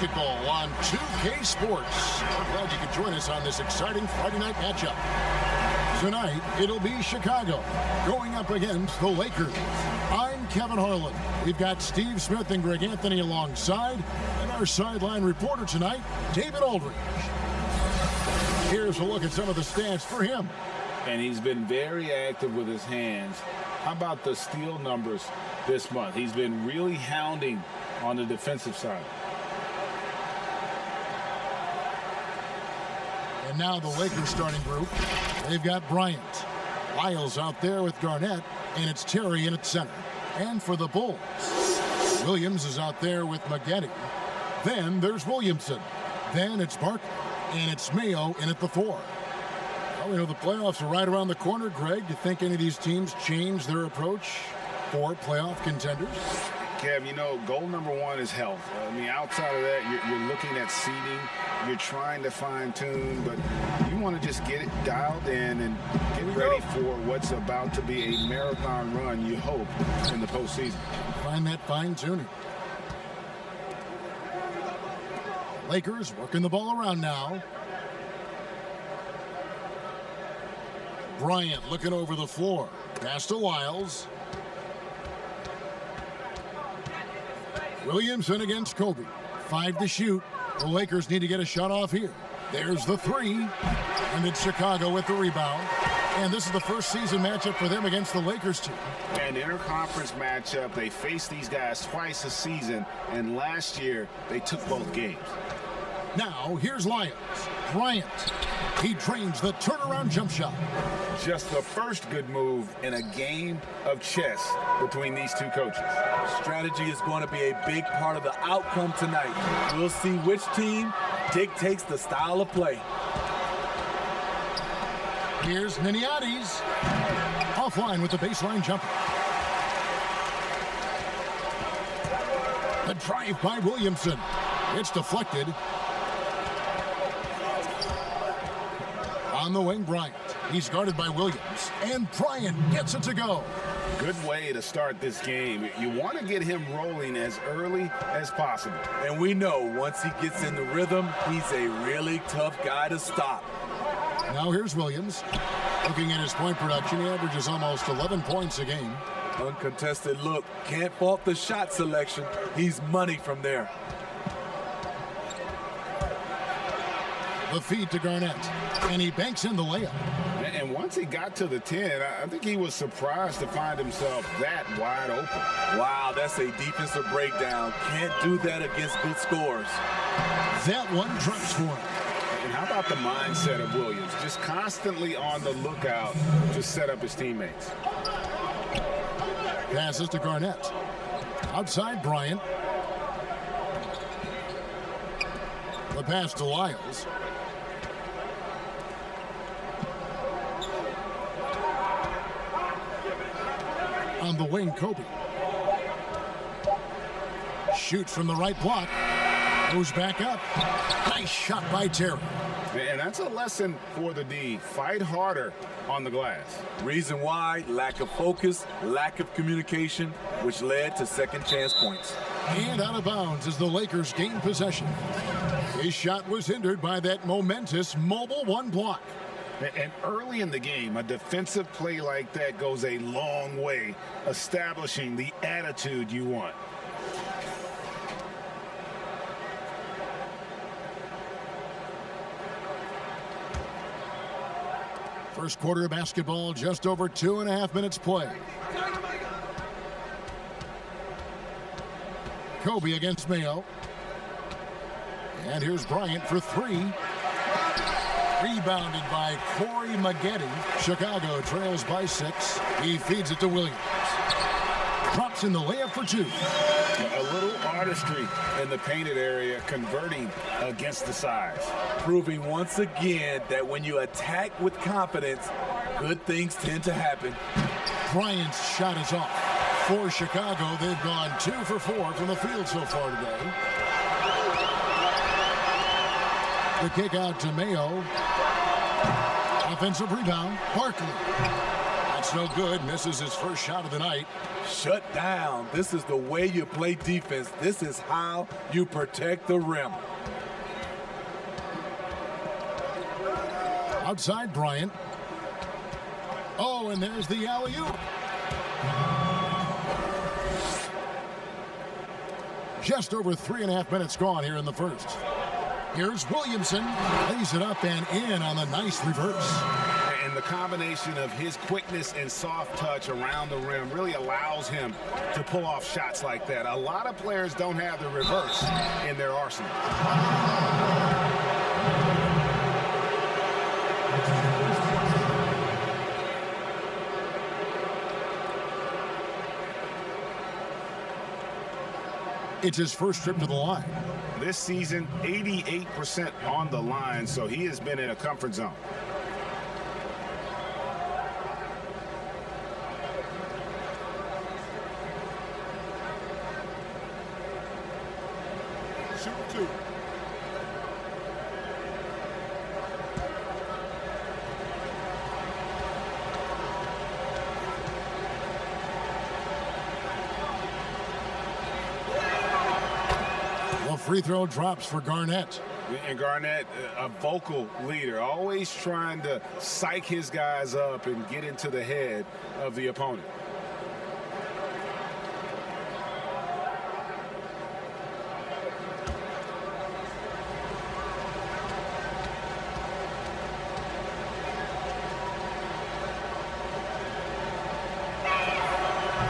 Basketball on 2K Sports. We're glad you could join us on this exciting Friday night matchup. Tonight, it'll be Chicago going up against the Lakers. I'm Kevin Harlan. We've got Steve Smith and Greg Anthony alongside, and our sideline reporter tonight, David Aldridge. Here's a look at some of the stats for him. And he's been very active with his hands. How about the steal numbers this month? He's been really hounding on the defensive side. And now the Lakers starting group. They've got Bryant. Lyles out there with Garnett, and it's Terry in at center. And for the Bulls, Williams is out there with Maggette. Then there's Williamson. Then it's Barkley, and it's Mayo in at the 4. Well, we know the playoffs are right around the corner, Greg. Do you think any of these teams change their approach for playoff contenders? Kev, you know, goal number one is health. I mean, outside of that, you're looking at seeding. You're trying to fine-tune, but you want to just get it dialed in and get ready for what's about to be a marathon run, you hope, in the postseason. Find that fine-tuning. Lakers working the ball around now. Bryant looking over the floor. Pass to Lyles. Williamson against Kobe. 5 to shoot. The Lakers need to get a shot off here. There's the 3. And it's Chicago with the rebound. And this is the first season matchup for them against the Lakers team. An interconference matchup. They face these guys twice a season. And last year, they took both games. Now, here's Lyles. Bryant. He drains the turnaround jump shot. Just the first good move in a game of chess between these two coaches. Strategy is going to be a big part of the outcome tonight. We'll see which team dictates the style of play. Here's Niniades. Offline with the baseline jumper. The drive by Williamson. It's deflected. On the wing, Bryant. He's guarded by Williams. And Bryant gets it to go. Good way to start this game. You want to get him rolling as early as possible. And we know once he gets in the rhythm, he's a really tough guy to stop. Now here's Williams. Looking at his point production, he averages almost 11 points a game. Uncontested look. Can't fault the shot selection. He's money from there. The feed to Garnett. And he banks in the layup. And once he got to the 10, I think he was surprised to find himself that wide open. Wow, that's a defensive breakdown. Can't do that against good scores. That one drops for him. And how about the mindset of Williams? Just constantly on the lookout to set up his teammates. Passes to Garnett. Outside Bryant. The pass to Lyles. On the wing, Kobe. Shoots from the right block. Goes back up. Nice shot by Terry. And that's a lesson for the D. Fight harder on the glass. Reason why: lack of focus, lack of communication, which led to second chance points. And out of bounds as the Lakers gain possession. His shot was hindered by that momentous mobile one block. And early in the game, a defensive play like that goes a long way, establishing the attitude you want. First quarter of basketball, just over 2.5 minutes play. Kobe against Mayo. And here's Bryant for three. Rebounded by Corey Maggette. Chicago trails by 6. He feeds it to Williams. Drops in the layup for 2. A little artistry in the painted area, converting against the size. Proving once again that when you attack with confidence, good things tend to happen. Bryant's shot is off. For Chicago, they've gone 2 for 4 from the field so far today. The kick out to Mayo. Offensive rebound, Barkley. That's no good, misses his first shot of the night. Shut down. This is the way you play defense. This is how you protect the rim. Outside Bryant. Oh, and there's the alley-oop. Just over 3.5 minutes gone here in the first. Here's Williamson. Lays it up and in on the nice reverse. And the combination of his quickness and soft touch around the rim really allows him to pull off shots like that. A lot of players don't have the reverse in their arsenal. It's his first trip to the line. This season, 88% on the line, so he has been in a comfort zone. Shoot 2. The free throw drops for Garnett. And Garnett, a vocal leader, always trying to psych his guys up and get into the head of the opponent.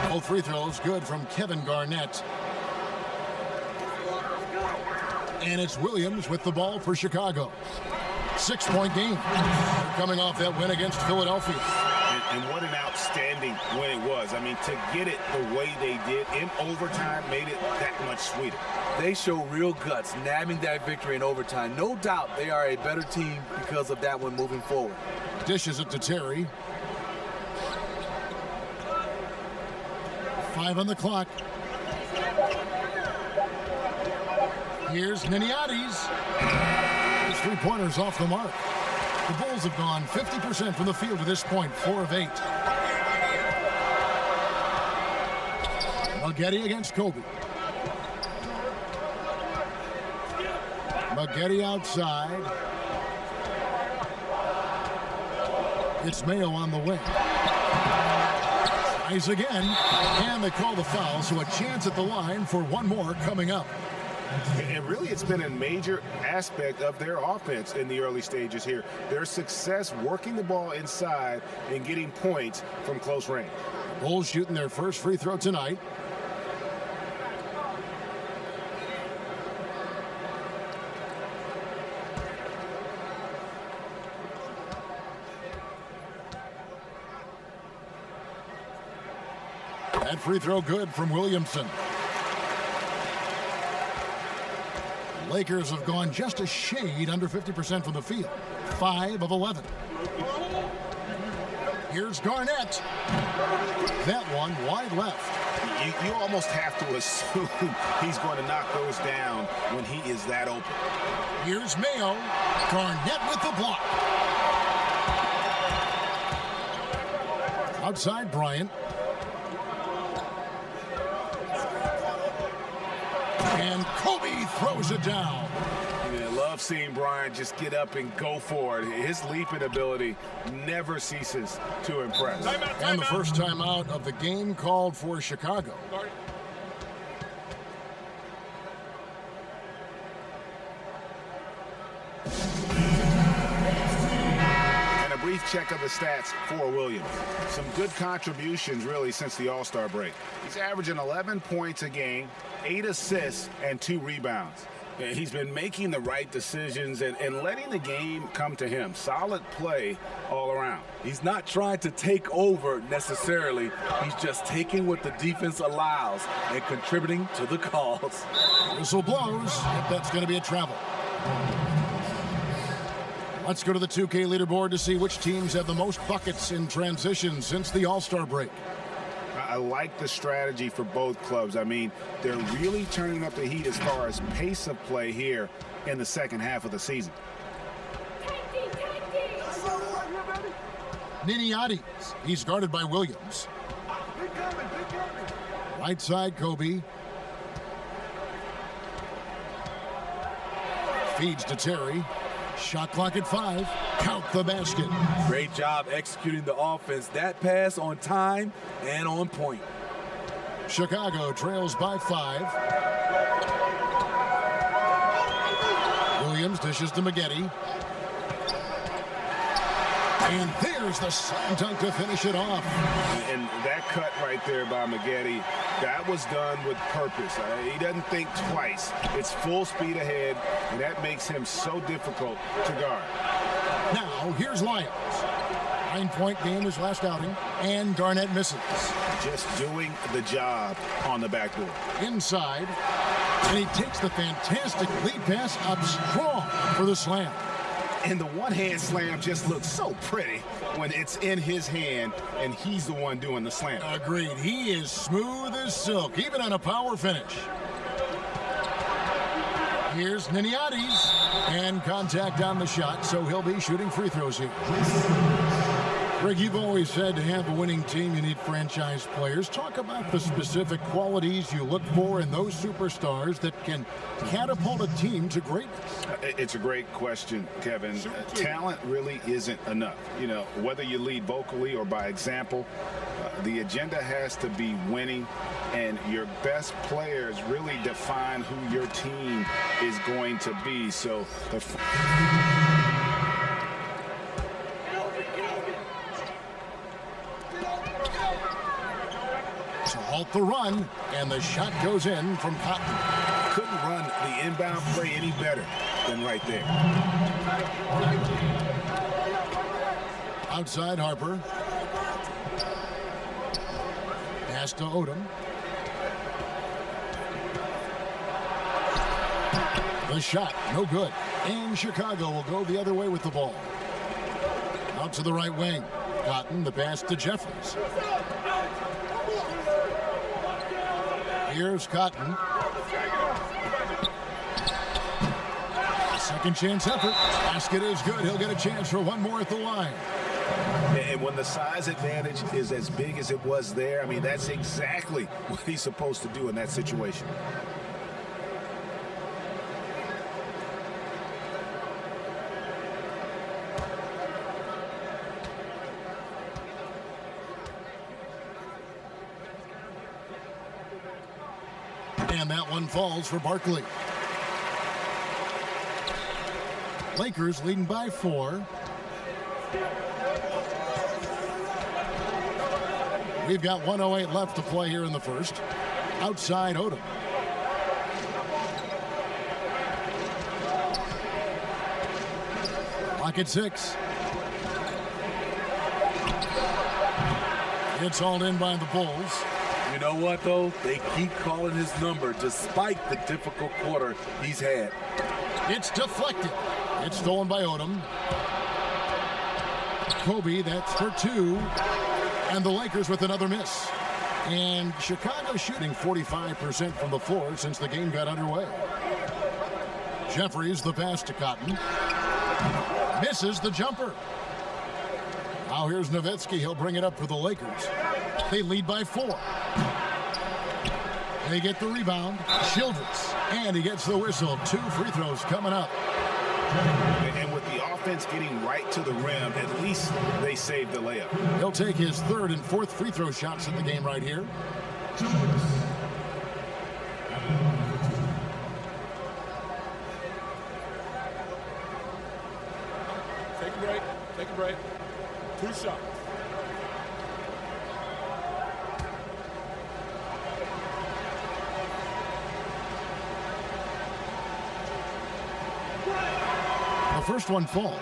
Both free throws good from Kevin Garnett. And it's Williams with the ball for Chicago. 6-point game. They're coming off that win against Philadelphia. And what an outstanding win it was. I mean, to get it the way they did in overtime made it that much sweeter. They show real guts, nabbing that victory in overtime. No doubt they are a better team because of that one moving forward. Dishes it to Terry. 5 on the clock. Here's Niniades. His three-pointers off the mark. The Bulls have gone 50% from the field to this point, 4 of 8. Maggette against Kobe. Maggette outside. It's Mayo on the wing. Tries again, and they call the foul, so a chance at the line for one more coming up. And really, it's been a major aspect of their offense in the early stages here. Their success working the ball inside and getting points from close range. Bulls shooting their first free throw tonight. That free throw good from Williamson. Lakers have gone just a shade under 50% from the field. 5 of 11. Here's Garnett. that one wide left. You almost have to assume he's going to knock those down when he is that open. Here's Mayo. Garnett with the block. Outside Bryant. And Kobe throws it down. Yeah, love seeing Bryant just get up and go for it. His leaping ability never ceases to impress. And the first timeout of the game called for Chicago. Brief check of the stats for Williams. Some good contributions really since the All-Star break. He's averaging 11 points a game, 8 assists, and 2 rebounds. He's been making the right decisions and letting the game come to him. Solid play all around. He's not trying to take over necessarily. He's just taking what the defense allows and contributing to the cause. Whistle blows. If that's going to be a travel. Let's go to the 2K leaderboard to see which teams have the most buckets in transition since the All-Star break. I like the strategy for both clubs. I mean, they're really turning up the heat as far as pace of play here in the second half of the season. Niniades. He's guarded by Williams. Right side, Kobe. Feeds to Terry. Shot clock at 5. Count the basket. Great job executing the offense. That pass on time and on point. Chicago trails by 5. Williams dishes to Maggette. And there's the slam dunk to finish it off. And that cut right there by Maggette, that was done with purpose. He doesn't think twice. It's full speed ahead, and that makes him so difficult to guard. Now, here's Lyons. 9-point game his last outing, and Garnett misses. Just doing the job on the backboard. Inside, and he takes the fantastic lead pass up strong for the slam. And the one-hand slam just looks so pretty when it's in his hand and he's the one doing the slam. Agreed. He is smooth as silk, even on a power finish. Here's Niniades. And contact on the shot, so he'll be shooting free throws here. Greg, you've always said to have a winning team, you need franchise players. Talk about the specific qualities you look for in those superstars that can catapult a team to greatness. It's a great question, Kevin. Talent really isn't enough. You know, whether you lead vocally or by example, the agenda has to be winning, and your best players really define who your team is going to be. So to halt the run, and the shot goes in from Cotton. Couldn't run the inbound play any better than right there. Outside Harper. Pass to Odom. The shot, no good. And Chicago will go the other way with the ball. Out to the right wing. Cotton, the pass to Jeffries. Here's Cotton. Second chance effort. Basket is good. He'll get a chance for one more at the line. And when the size advantage is as big as it was there, I mean, that's exactly what he's supposed to do in that situation. And that one falls for Barkley. Lakers leading by 4. We've got 1:08 left to play here in the first. Outside Odom. Clock at 6. It's hauled in by the Bulls. You know what, though? They keep calling his number despite the difficult quarter he's had. It's deflected. It's stolen by Odom. Kobe, that's for 2. And the Lakers with another miss. And Chicago shooting 45% from the floor since the game got underway. Jeffries the pass to Cotton. Misses the jumper. Now here's Nowitzki. He'll bring it up for the Lakers. They lead by 4. They get the rebound. Childress. And he gets the whistle. 2 free throws coming up. And with the offense getting right to the rim, at least they saved the layup. He'll take his 3rd and 4th free throw shots in the game right here. Take a break. Take a break. 2 shots. The first one falls.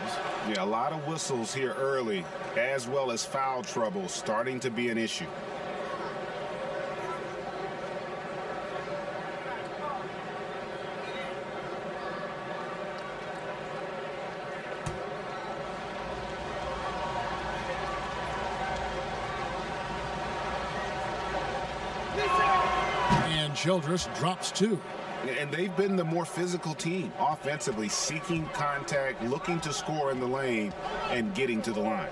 Yeah, a lot of whistles here early, as well as foul trouble starting to be an issue. And Childress drops 2. And they've been the more physical team, offensively, seeking contact, looking to score in the lane, and getting to the line.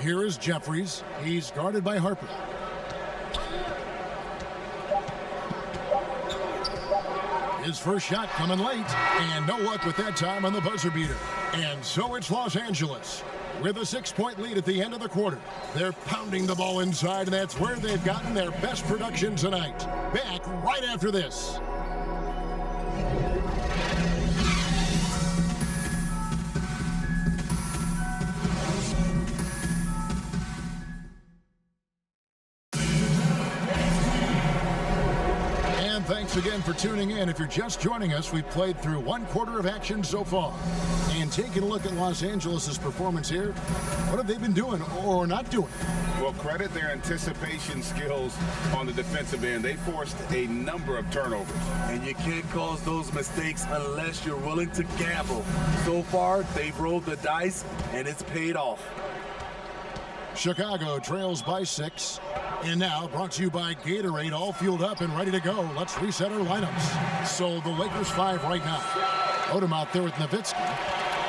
Here is Jeffries. He's guarded by Harper. His first shot coming late, and no luck with that time on the buzzer beater. And so it's Los Angeles with a 6-point lead at the end of the quarter. They're pounding the ball inside, and that's where they've gotten their best production tonight. Back right after this. Thanks again for tuning in. If you're just joining us, we've played through 1 quarter of action so far. And taking a look at Los Angeles' performance here, what have they been doing or not doing? Well, credit their anticipation skills on the defensive end. They forced a number of turnovers. And you can't cause those mistakes unless you're willing to gamble. So far, they've rolled the dice, and it's paid off. Chicago trails by 6. And now, brought to you by Gatorade, all fueled up and ready to go. Let's reset our lineups. So the Lakers 5 right now. Odom out there with Nowitzki.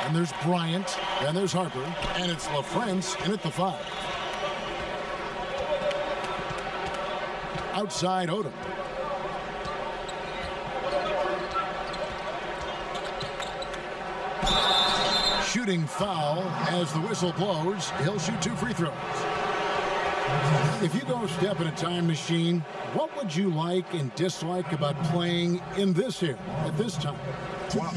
And there's Bryant. Then there's Harper. And it's LaFrentz in at the 5. Outside Odom. Shooting foul as the whistle blows. He'll shoot 2 free throws. If you go a step in a time machine, what would you like and dislike about playing in this era at this time? Well,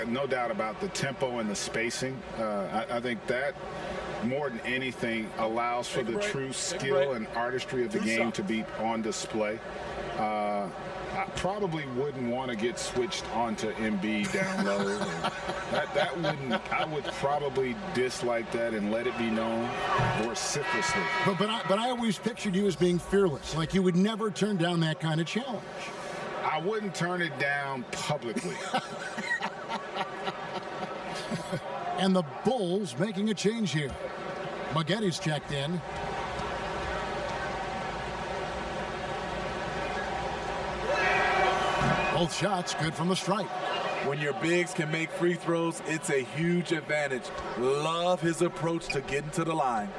no doubt about the tempo and the spacing. I think that more than anything allows for the true skill and artistry of the game to be on display. I probably wouldn't want to get switched onto Embiid down low. I would probably dislike that and let it be known vociferously. But I always pictured you as being fearless, like you would never turn down that kind of challenge. I wouldn't turn it down publicly. And the Bulls making a change here. Maggotti's checked in. Both shots good from the stripe. When your bigs can make free throws, it's a huge advantage. Love his approach to getting to the line.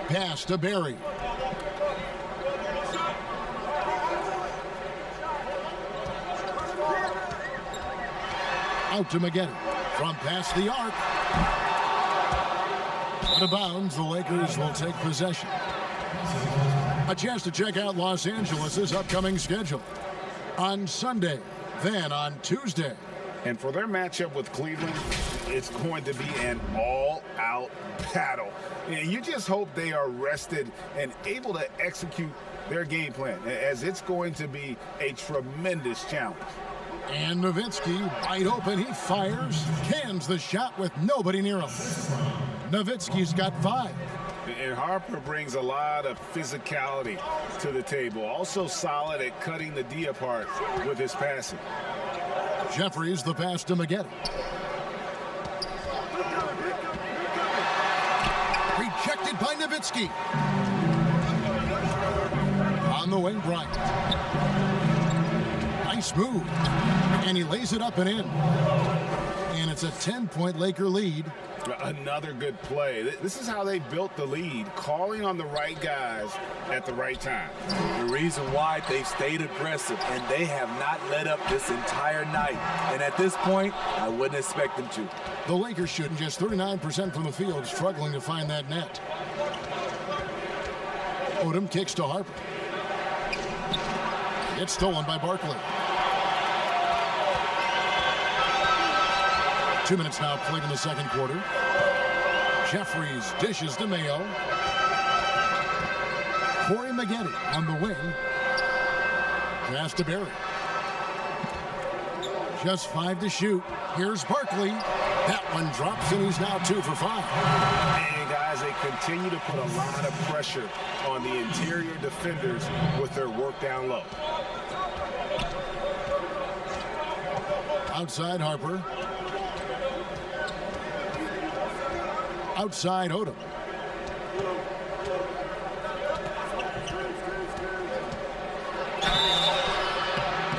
Pass to Barry. Out to Maggiotti. From past the arc. Out of bounds, the Lakers will take possession. A chance to check out Los Angeles' upcoming schedule. On Sunday, then on Tuesday. And for their matchup with Cleveland, it's going to be an all-out battle. And you just hope they are rested and able to execute their game plan, as it's going to be a tremendous challenge. And Nowitzki, wide open, he fires, cans the shot with nobody near him. Nowitzki's got 5. And Harper brings a lot of physicality to the table. Also solid at cutting the D apart with his passing. Jeffries the pass to Maggiotti. deflected by Nowitzki. On the wing, Bryant. Nice move. And he lays it up and in. And it's a 10-point Laker lead. Another good play. This is how they built the lead, calling on the right guys at the right time. The reason why they've stayed aggressive, and they have not let up this entire night. And at this point, I wouldn't expect them to. The Lakers shooting just 39% from the field, struggling to find that net. Odom kicks to Harper. It's stolen by Barkley. 2 minutes now played in the second quarter. Jeffries dishes to Mayo. Corey Maggette on the wing. Pass to Barry. Just 5 to shoot. Here's Barkley. That one drops, and he's now 2 for 5. And guys, they continue to put a lot of pressure on the interior defenders with their work down low. Outside Harper. Outside Odom.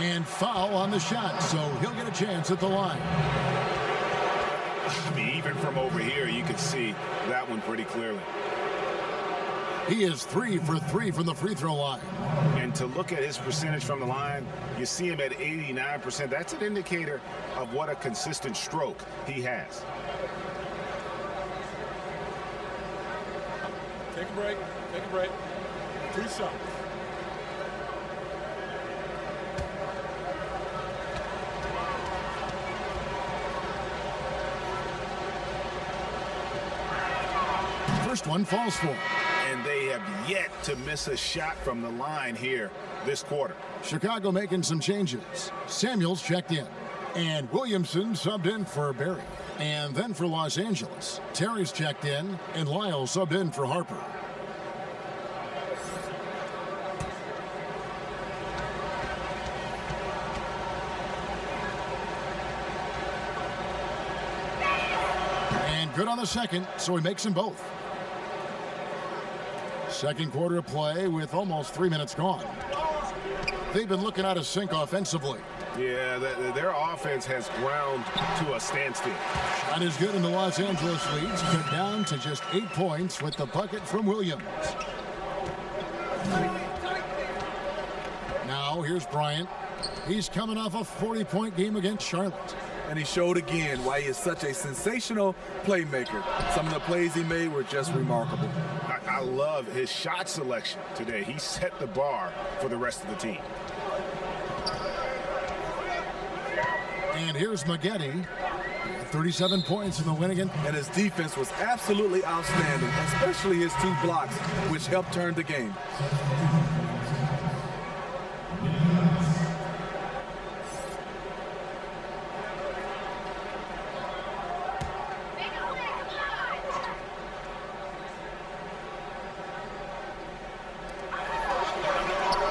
And foul on the shot, so he'll get a chance at the line. I mean, even from over here, you can see that one pretty clearly. He is 3 for 3 from the free throw line. And to look at his percentage from the line, you see him at 89%. That's an indicator of what a consistent stroke he has. Take a break. Take a break. 2 shots. First one falls for him. And they have yet to miss a shot from the line here this quarter. Chicago making some changes. Samuels checked in. And Williamson subbed in for Barry. And then for Los Angeles, Terry's checked in, and Lyle subbed in for Harper. And good on the second, so he makes them both. Second quarter of play with almost 3 minutes gone. They've been looking out of sync offensively. Yeah, their offense has ground to a standstill. Shot is good, and the Los Angeles leads cut down to just 8 points with the bucket from Williams. Now here's Bryant. He's coming off a 40-point game against Charlotte. And he showed again why he is such a sensational playmaker. Some of the plays he made were just remarkable. I love his shot selection today. He set the bar for the rest of the team. And here's Maggette. 37 points in the win again. And his defense was absolutely outstanding, especially his 2 blocks, which helped turn the game.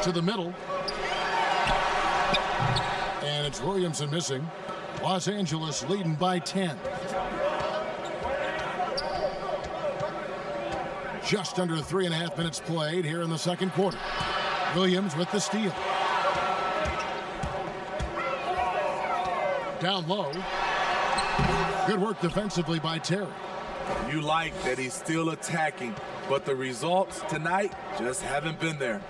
To the middle. And it's Williamson missing. Los Angeles leading by 10. Just under 3.5 minutes played here in the second quarter. Williams with the steal. Down low. Good work defensively by Terry. You like that he's still attacking, but the results tonight just haven't been there.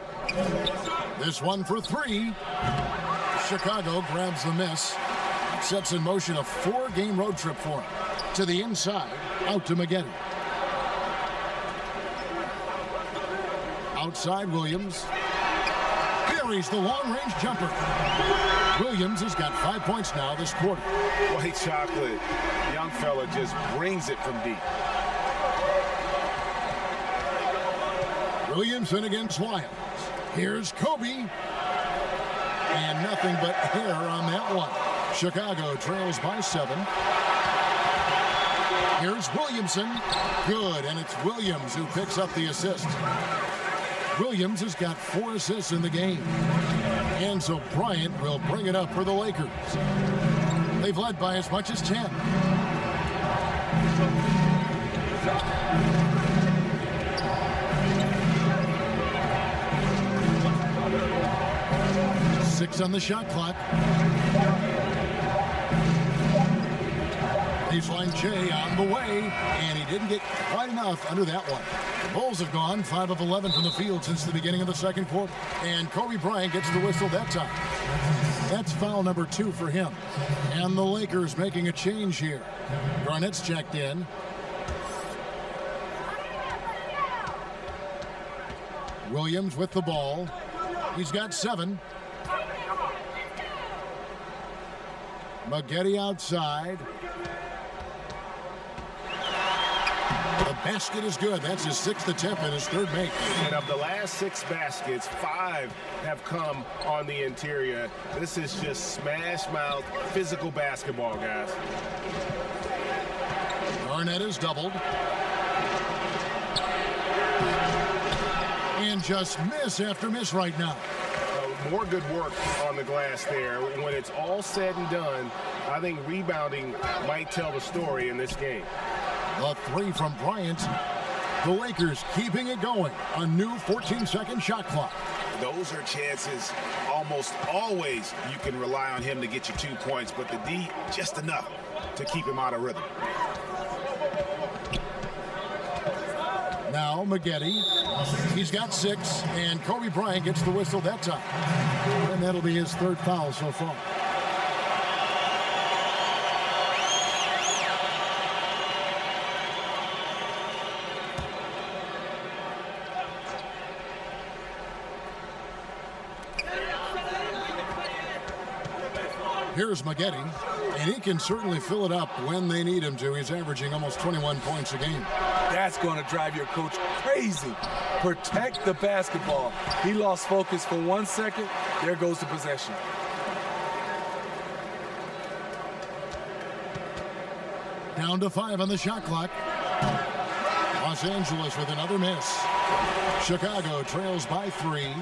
This one for 3. Chicago grabs the miss. Sets in motion a 4-game road trip for him. To the inside, out to Maggette. Outside Williams. Buries the long-range jumper. Williams has got 5 points now this quarter. White chocolate, young fella just brings it from deep. Williamson against Wiles. Here's Kobe. And nothing but air on that one. Chicago trails by 7. Here's Williamson. Good, and it's Williams who picks up the assist. Williams has got 4 assists in the game. And so Bryant will bring it up for the Lakers. They've led by as much as 10. 6 on the shot clock. Baseline Jay on the way, and he didn't get quite enough under that one. The Bulls have gone 5 of 11 from the field since the beginning of the second quarter, and Kobe Bryant gets the whistle that time. That's foul number 2 for him. And the Lakers making a change here. Garnett's checked in. Williams with the ball. He's got 7. Maggette outside. The basket is good. That's his 6th attempt and his 3rd make. And of the last 6 baskets, 5 have come on the interior. This is just smash mouth physical basketball, guys. Garnett is doubled. And just miss after miss right now. More good work on the glass there. When it's all said and done, I think rebounding might tell the story in this game. The 3 from Bryant. The Lakers keeping it going. A new 14-second shot clock. Those are chances almost always you can rely on him to get you 2 points, but the D, just enough to keep him out of rhythm. Now Maggette. He's got 6, and Kobe Bryant gets the whistle that time. And that'll be his 3rd foul so far. Here's Maggette, and he can certainly fill it up when they need him to. He's averaging almost 21 points a game. That's going to drive your coach crazy. Protect the basketball. He lost focus for 1 second. There goes the possession. Down to 5 on the shot clock. Los Angeles with another miss. Chicago trails by 3.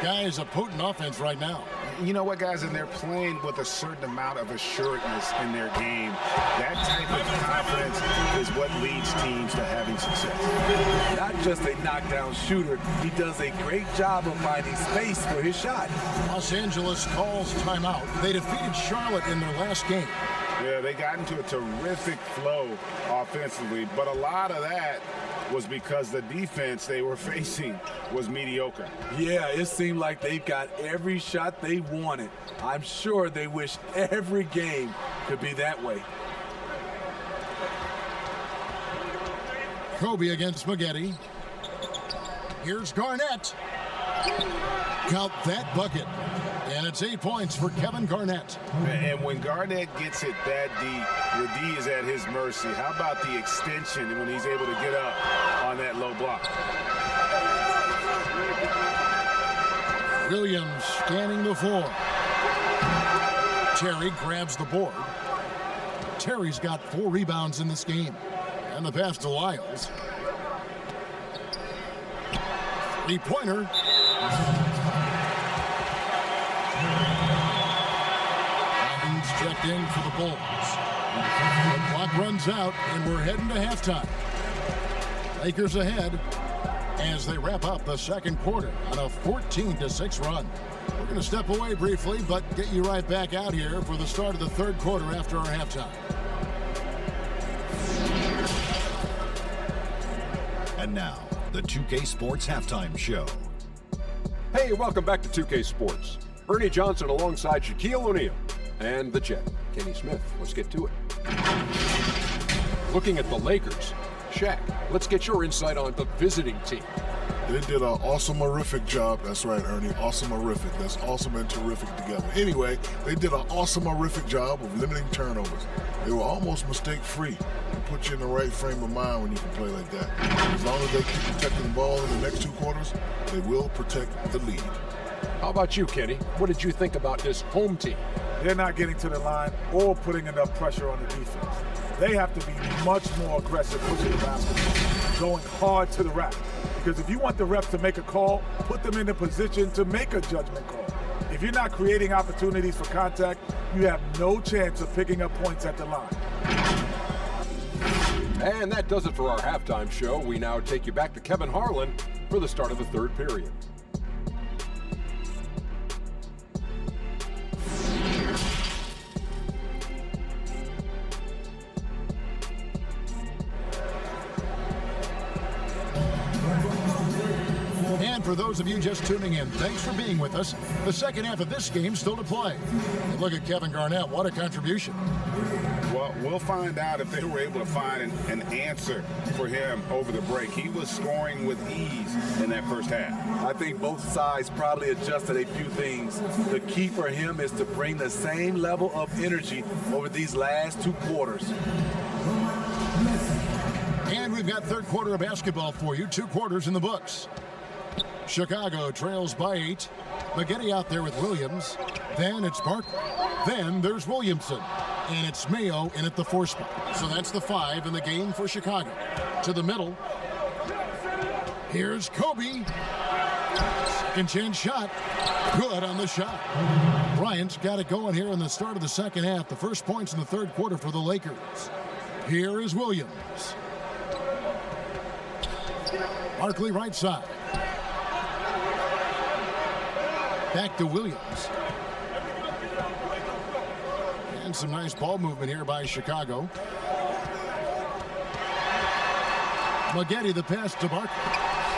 Guys, a potent offense right now. You know what, guys, and they're playing with a certain amount of assuredness in their game. That type of confidence is what leads teams to having success. Not just a knockdown shooter, he does a great job of finding space for his shot. Los Angeles calls timeout. They defeated Charlotte in their last game. Yeah, they got into a terrific flow offensively, but a lot of that was because the defense they were facing was mediocre. Yeah, it seemed like they got every shot they wanted. I'm sure they wish every game could be that way. Kobe against Maggette. Here's Garnett. Count that bucket. And it's 8 points for Kevin Garnett. And when Garnett gets it that deep, the D is at his mercy. How about the extension when he's able to get up on that low block? Williams scanning the floor. Terry grabs the board. Terry's got 4 rebounds in this game. And the pass to Lyles. 3-pointer. Checked in for the Bulls. The clock runs out, and we're heading to halftime. Lakers ahead as they wrap up the second quarter on a 14-6 run. We're going to step away briefly, but get you right back out here for the start of the third quarter after our halftime. And now, the 2K Sports Halftime Show. Hey, welcome back to 2K Sports. Ernie Johnson alongside Shaquille O'Neal. And the Jet, Kenny Smith. Let's get to it. Looking at the Lakers, Shaq, let's get your insight on the visiting team. They did an awesome-erific job. That's right, Ernie. Awesome-erific. That's awesome and terrific together. Anyway, they did an awesome-erific job of limiting turnovers. They were almost mistake-free. It puts you in the right frame of mind when you can play like that. As long as they keep protecting the ball in the next 2 quarters, they will protect the lead. How about you, Kenny? What did you think about this home team? They're not getting to the line or putting enough pressure on the defense. They have to be much more aggressive pushing the basketball, going hard to the rack. Because if you want the refs to make a call, put them in a position to make a judgment call. If you're not creating opportunities for contact, you have no chance of picking up points at the line. And that does it for our halftime show. We now take you back to Kevin Harlan for the start of the third period. And for those of you just tuning in, thanks for being with us. The second half of this game still to play. And look at Kevin Garnett. What a contribution. Well, we'll find out if they were able to find an answer for him over the break. He was scoring with ease in that first half. I think both sides probably adjusted a few things. The key for him is to bring the same level of energy over these last 2 quarters. And we've got third quarter of basketball for you. 2 quarters in the books. Chicago trails by 8. Maggette out there with Williams. Then it's Barkley. Then there's Williamson. And it's Mayo in at the 4 spot. So that's the 5 in the game for Chicago. To the middle. Here's Kobe. Second chance shot. Good on the shot. Bryant's got it going here in the start of the second half. The first points in the third quarter for the Lakers. Here is Williams. Barkley right side. Back to Williams. And some nice ball movement here by Chicago. Maggette the pass to Barkley.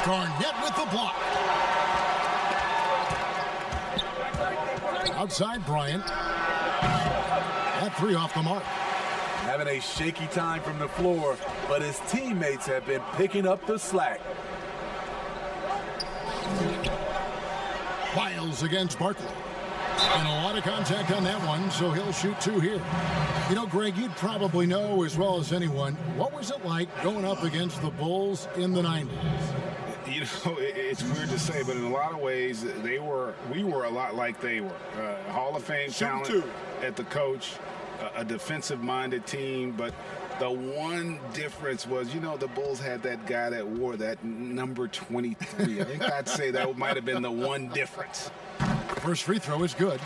Garnett with the block. Outside Bryant. That 3 off the mark. Having a shaky time from the floor, but his teammates have been picking up the slack. Wiles against Barkley. And a lot of contact on that one, so he'll shoot 2 here. You know, Greg, you'd probably know as well as anyone, what was it like going up against the Bulls in the 90s? You know, it's weird to say, but in a lot of ways, we were a lot like they were. Hall of Fame talent at the coach, a defensive-minded team, but the one difference was, you know, the Bulls had that guy that wore that number 23. I think I'd say that might have been the one difference. First free throw is good.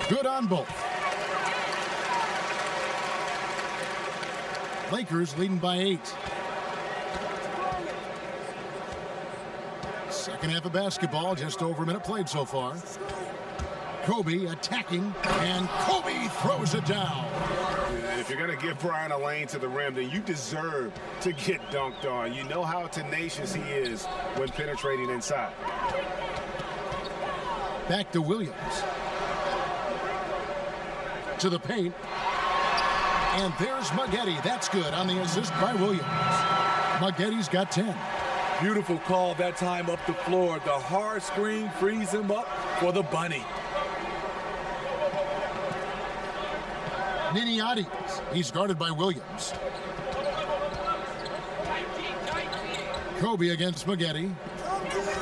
Good on both. Lakers leading by 8. Second half of basketball, just over a minute played so far. Kobe attacking, and Kobe throws it down. And if you're going to give Brian a lane to the rim, then you deserve to get dunked on. You know how tenacious he is when penetrating inside. Back to Williams. To the paint. And there's Maggette. That's good on the assist by Williams. Maggette's got 10. Beautiful call that time up the floor. The hard screen frees him up for the bunny. Niniades. He's guarded by Williams. Kobe against Maggette.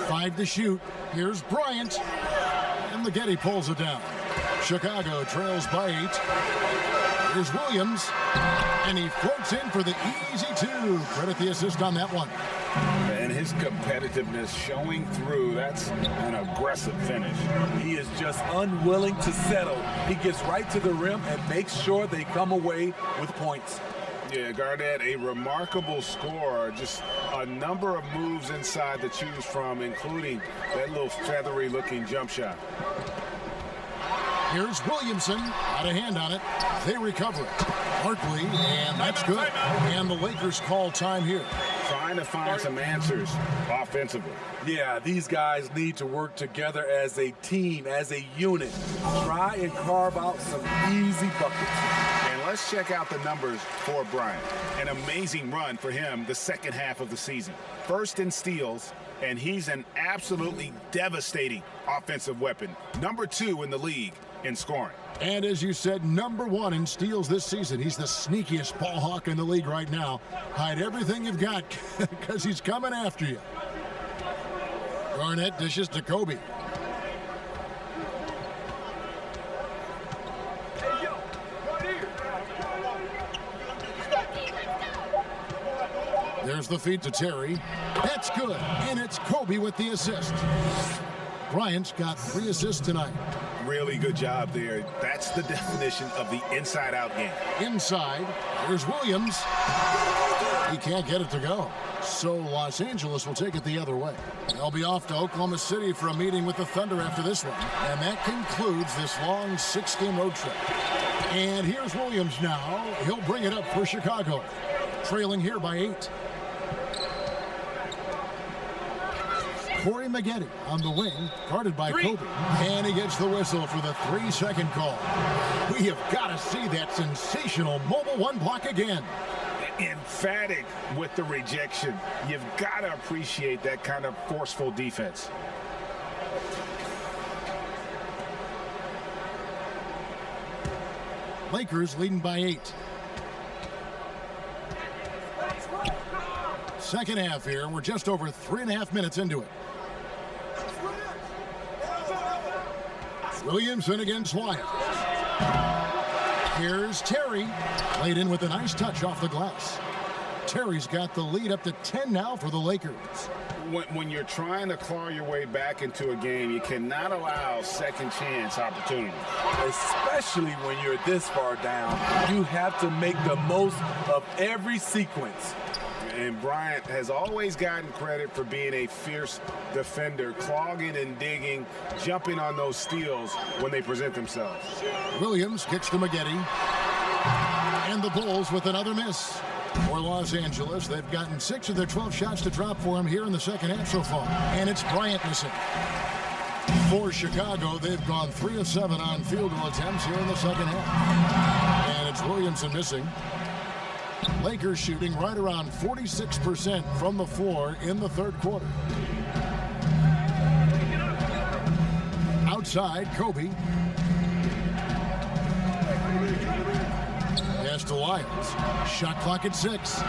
5 to shoot. Here's Bryant. And Maggette pulls it down. Chicago trails by 8. Here's Williams. And he floats in for the easy 2. Credit the assist on that one. And his competitiveness showing through. That's an aggressive finish. He is just unwilling to settle. He gets right to the rim and makes sure they come away with points. Yeah, Garnett, a remarkable scorer. Just a number of moves inside to choose from, including that little feathery-looking jump shot. Here's Williamson. Got a hand on it. They recover it. Barkley, and that's good. And the Lakers call time here. Trying to find some answers offensively. Yeah, these guys need to work together as a team, as a unit. Try and carve out some easy buckets. And let's check out the numbers for Bryant. An amazing run for him the second half of the season. First in steals, and he's an absolutely devastating offensive weapon. Number 2 in the league in scoring. And as you said, number 1 in steals this season. He's the sneakiest ball hawk in the league right now. Hide everything you've got because he's coming after you. Garnett dishes to Kobe. There's the feed to Terry. That's good. And it's Kobe with the assist. Bryant's got 3 assists tonight. Really good job there. That's the definition of the inside-out game. Inside, here's Williams. He can't get it to go. So Los Angeles will take it the other way. They'll be off to Oklahoma City for a meeting with the Thunder after this one. And that concludes this long 6-game road trip. And here's Williams now. He'll bring it up for Chicago. Trailing here by 8. Corey Maggette on the wing, guarded by Kobe. And he gets the whistle for the 3-second call. We have got to see that sensational mobile one block again. Emphatic with the rejection. You've got to appreciate that kind of forceful defense. Lakers leading by 8. Second half here. We're just over 3.5 minutes into it. Williamson against Wyatt. Here's Terry. Laid in with a nice touch off the glass. Terry's got the lead up to 10 now for the Lakers. When you're trying to claw your way back into a game, you cannot allow second chance opportunity. Especially when you're this far down, you have to make the most of every sequence. And Bryant has always gotten credit for being a fierce defender, clogging and digging, jumping on those steals when they present themselves. Williams kicks to Maggette. And the Bulls with another miss. For Los Angeles, they've gotten 6 of their 12 shots to drop for him here in the second half so far. And it's Bryant missing. For Chicago, they've gone 3 of 7 on field goal attempts here in the second half. And it's Williamson missing. Lakers shooting right around 46% from the floor in the third quarter. Outside, Kobe. Pass to Lyles. Shot clock at 6.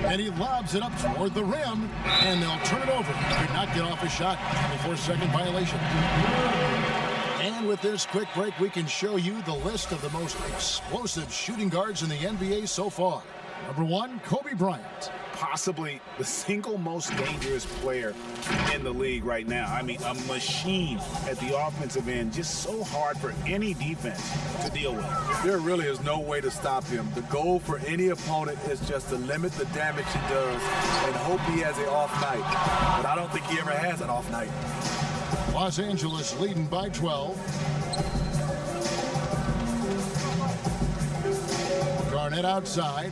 And he lobs it up toward the rim, and they'll turn it over. Could not get off a shot. 24-second violation. And with this quick break, we can show you the list of the most explosive shooting guards in the NBA so far. Number 1, Kobe Bryant. Possibly the single most dangerous player in the league right now. I mean, a machine at the offensive end, just so hard for any defense to deal with. There really is no way to stop him. The goal for any opponent is just to limit the damage he does and hope he has an off night. But I don't think he ever has an off night. Los Angeles leading by 12. Garnett outside.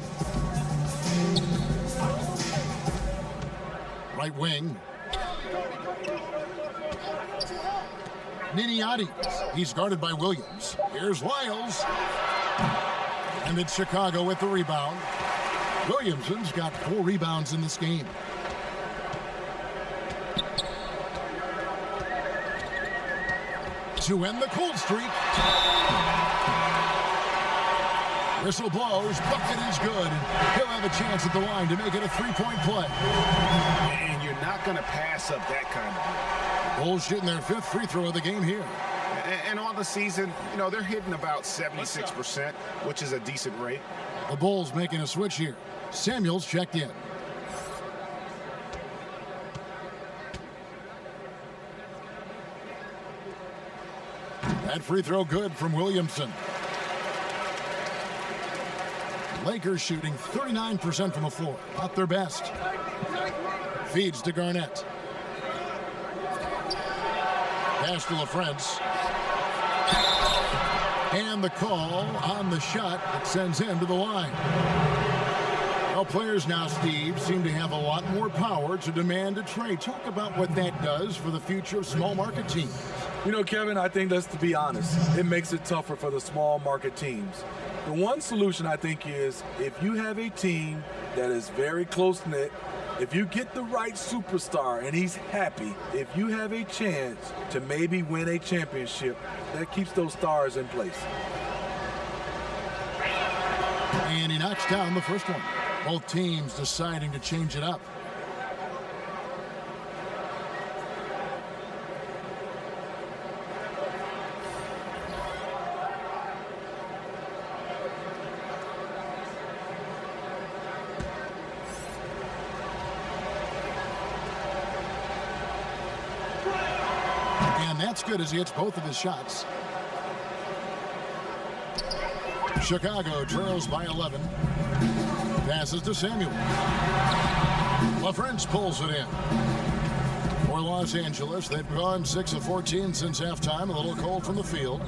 Right wing. Niniati. He's guarded by Williams. Here's Lyles. And it's Chicago with the rebound. Williamson's got 4 rebounds in this game. To end the cold streak. Whistle blows, bucket is good. He'll have a chance at the line to make it a 3-point play. And you're not going to pass up that kind of Bulls shooting their 5th free throw of the game here. And on the season, you know, they're hitting about 76%, which is a decent rate. The Bulls making a switch here. Samuels checked in. That free throw good from Williamson. Lakers shooting 39% from the floor. Not their best. Feeds to Garnett. Pass to LaFrance. And the call on the shot that sends him to the line. Well, players now, Steve, seem to have a lot more power to demand a trade. Talk about what that does for the future of small market teams. You know, Kevin, I think let's be honest. It makes it tougher for the small market teams. The one solution, I think, is if you have a team that is very close-knit, if you get the right superstar and he's happy, if you have a chance to maybe win a championship, that keeps those stars in place. And he knocks down the first one. Both teams deciding to change it up. That's good as he hits both of his shots. Chicago trails by 11. Passes to Samuel. LaFrance pulls it in. For Los Angeles, they've gone 6 of 14 since halftime. A little cold from the field.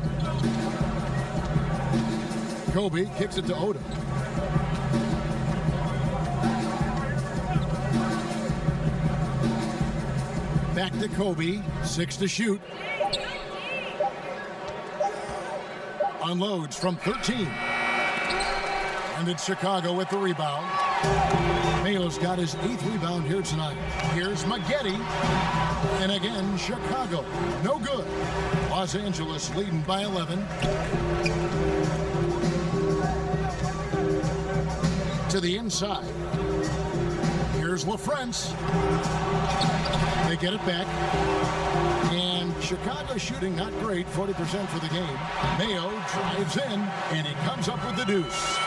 Kobe kicks it to Odom. Back to Kobe. 6 to shoot. Unloads from 13. And it's Chicago with the rebound. Mayo's got his 8th rebound here tonight. Here's Maggette. And again, Chicago. No good. Los Angeles leading by 11. To the inside. Here's LaFrance. They get it back. And Chicago shooting not great, 40% for the game. Mayo drives in, and he comes up with the deuce.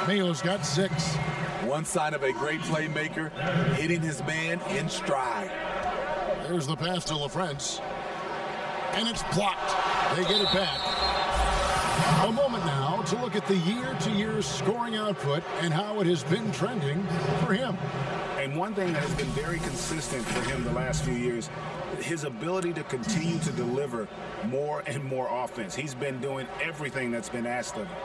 Mayo's got 6. One sign of a great playmaker, hitting his man in stride. There's the pass to LaFrance. And it's blocked. They get it back. A moment now to look at the year-to-year scoring output and how it has been trending for him. And one thing that has been very consistent for him the last few years, his ability to continue to deliver more and more offense. He's been doing everything that's been asked of him.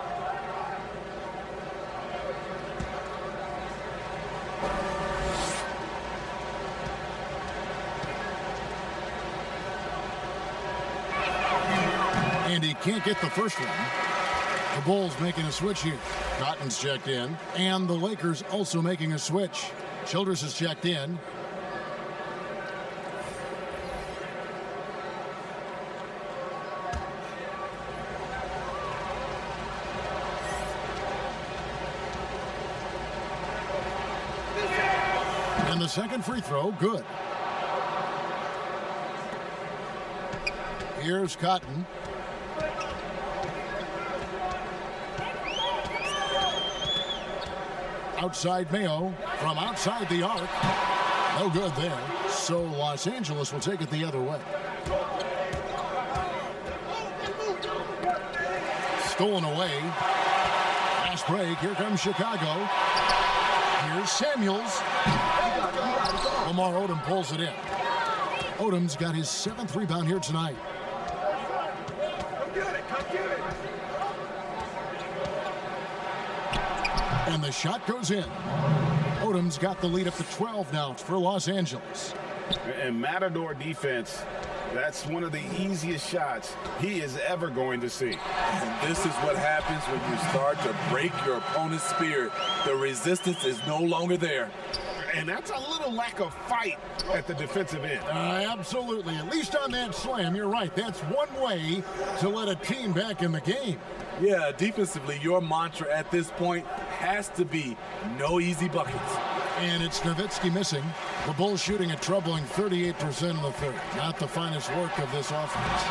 And he can't get the first one. The Bulls making a switch here. Cotton's checked in. And the Lakers also making a switch. Childress is checked in. And the second free throw, good. Here's Cotton. Outside Mayo from outside the arc. No good there. So Los Angeles will take it the other way. Stolen away. Fast break. Here comes Chicago. Here's Samuels. Lamar Odom pulls it in. Odom's got his 7th rebound here tonight. And the shot goes in. Odom's got the lead up to 12 now for Los Angeles. And Matador defense, that's one of the easiest shots he is ever going to see. And this is what happens when you start to break your opponent's spirit. The resistance is no longer there. And that's a little lack of fight at the defensive end. Absolutely. At least on that slam, you're right. That's one way to let a team back in the game. Yeah, defensively, your mantra at this point has to be no easy buckets. And it's Nowitzki missing. The Bulls shooting a troubling 38% in the third. Not the finest work of this offense.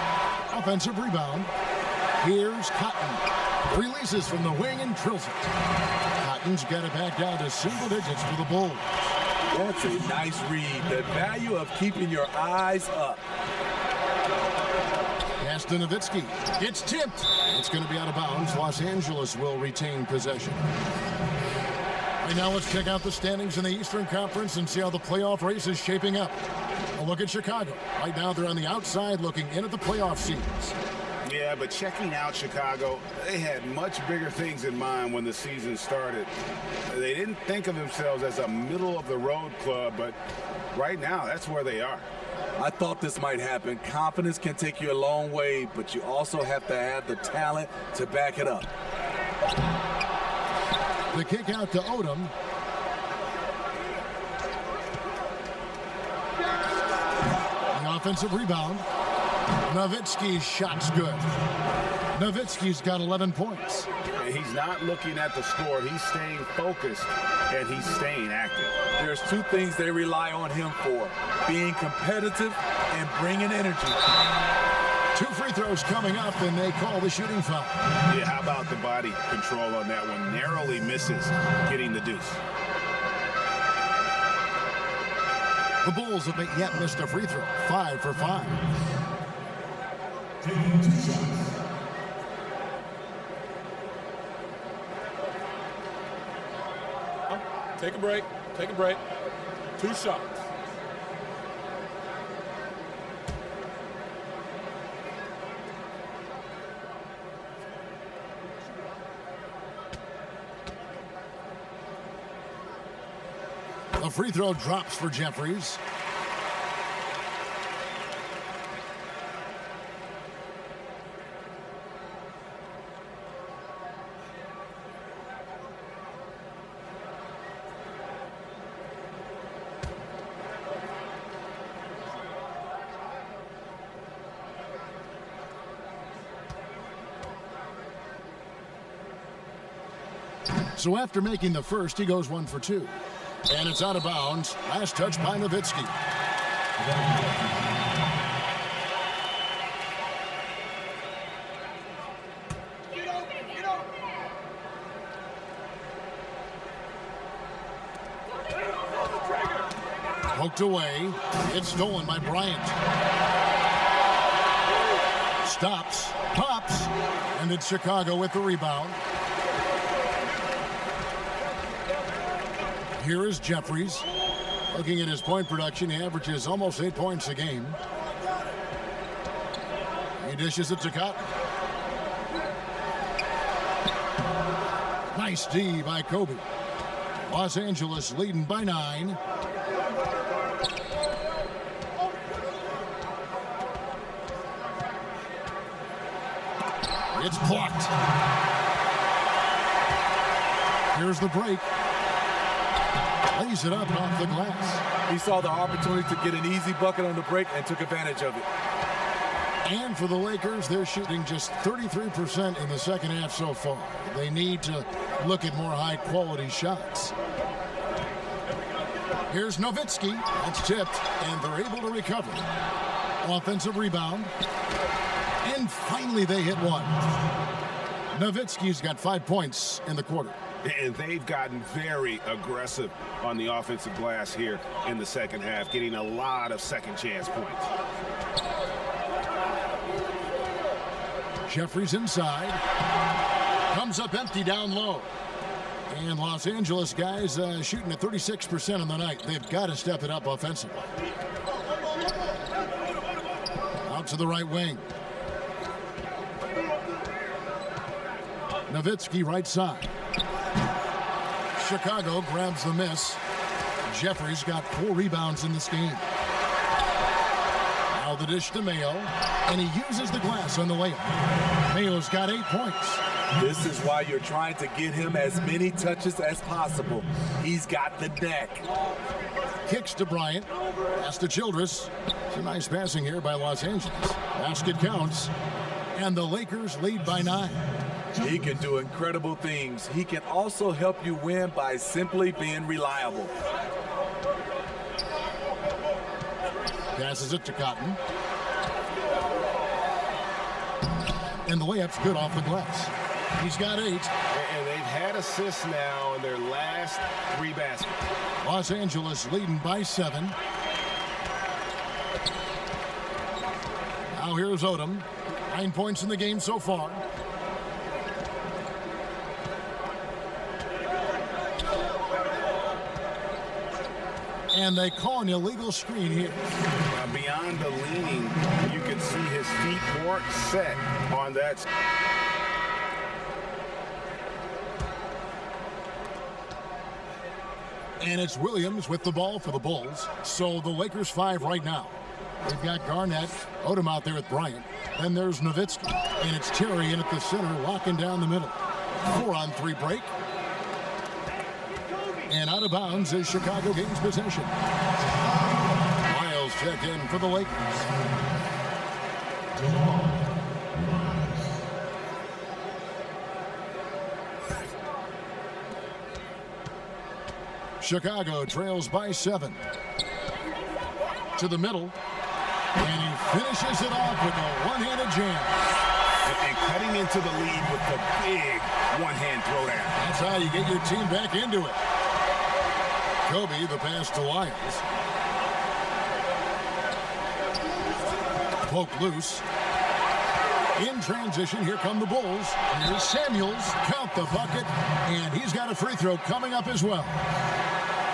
Offensive rebound. Here's Cotton. Releases from the wing and drills it. Cotton's got it back down to single digits for the Bulls. That's a nice read. The value of keeping your eyes up. Pass to Nowitzki. It's tipped. It's going to be out of bounds. Los Angeles will retain possession. Right now, let's check out the standings in the Eastern Conference and see how the playoff race is shaping up. A look at Chicago. Right now, they're on the outside looking in at the playoff seeds. Yeah, but checking out Chicago, they had much bigger things in mind when the season started. They didn't think of themselves as a middle-of-the-road club, but right now, that's where they are. I thought this might happen. Confidence can take you a long way, but you also have to have the talent to back it up. The kick out to Odom. The offensive rebound. Nowitzki's shot's good. Nowitzki's got 11 points. He's not looking at the score. He's staying focused, and he's staying active. There's two things they rely on him for: being competitive and bringing energy. 2 free throws coming up, and they call the shooting foul. Yeah, how about the body control on that one? Narrowly misses getting the deuce. The Bulls have yet missed a free throw. 5 for 5. Take a break. Take a break. 2 shots. The free throw drops for Jeffries. So after making the first, he goes 1 for 2. And it's out of bounds. Last touch by Nowitzki. Poked away. It's stolen by Bryant. Stops, pops, and it's Chicago with the rebound. Here is Jeffries. Looking at his point production, he averages almost 8 points a game. He dishes it to Cotton. Nice D by Kobe. Los Angeles leading by 9. It's blocked. Here's the break. Lays it up off the glass. He saw the opportunity to get an easy bucket on the break and took advantage of it. And for the Lakers, they're shooting just 33% in the second half so far. They need to look at more high-quality shots. Here's Nowitzki. That's tipped, and they're able to recover. Offensive rebound. And finally, they hit one. Nowitzki's got 5 points in the quarter. And they've gotten very aggressive on the offensive glass here in the second half, getting a lot of second chance points. Jeffries inside. Comes up empty down low. And Los Angeles guys shooting at 36% on the night. They've got to step it up offensively. Out to the right wing. Nowitzki right side. Chicago grabs the miss. Jeffries got 4 rebounds in this game. Now the dish to Mayo, and he uses the glass on the layup. Mayo's got 8 points. This is why you're trying to get him as many touches as possible. He's got the neck. Kicks to Bryant. Pass to Childress. It's a nice passing here by Los Angeles. Basket counts. And the Lakers lead by 9. He can do incredible things. He can also help you win by simply being reliable. Passes it to Cotton. And the layup's good off the glass. He's got 8. And they've had assists now in their last 3 baskets. Los Angeles leading by 7. Now here's Odom. 9 points in the game so far. And they call an illegal screen here. Beyond the leaning, you can see his feet weren't set on that. And it's Williams with the ball for the Bulls. So the Lakers 5 right now. They've got Garnett, Odom out there with Bryant. Then there's Nowitzki. And it's Terry in at the center, locking down the middle. 4-on-3 break. And out of bounds as Chicago gains possession. Miles check in for the Lakers. Chicago trails by 7. To the middle. And he finishes it off with a one-handed jam. And cutting into the lead with the big one-hand throwdown. That's how you get your team back into it. Kobe, the pass to Lyles. Poke loose. In transition, here come the Bulls. Here's Samuels, count the bucket, and he's got a free throw coming up as well.